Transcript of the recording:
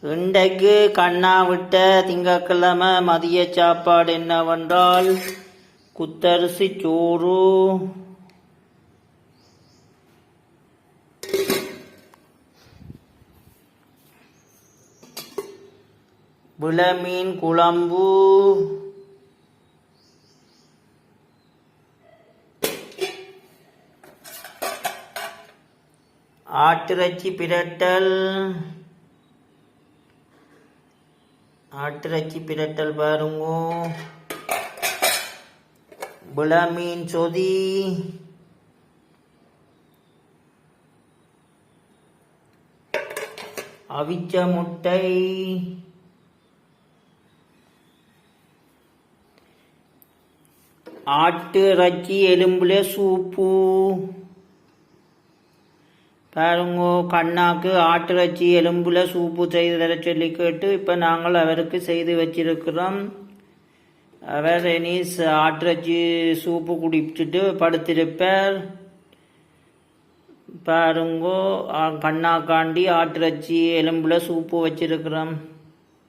இன்றைக்கு கண்ணா விட்ட திங்கட்கிழமை மதிய சாப்பாடு என்னவென்றால் குத்தரிசி சோறு, விளமீன் குழம்பு, ஆட்டிறைச்சி பிரட்டல். ஆட்டிறைச்சி பிரட்டல் பாருங்கோ, விளமீன் சொதி, அவிச்ச முட்டை, ஆட்டு இறைச்சி எலும்புல சூப்பு. பாருங்கோ, கண்ணாக்கு ஆட்டிறைச்சி எலும்புல சூப்பு செய்து தர சொல்லி கேட்டு இப்போ நாங்கள் அவருக்கு செய்து வச்சிருக்கிறோம். அவர் இனி ஆட்டிறைச்சி சூப்பு குடிச்சிட்டு படுத்திருப்பார். பாருங்கோ, கண்ணாக்காண்டி ஆட்டிறைச்சி எலும்புல சூப்பு வச்சிருக்கிறோம்.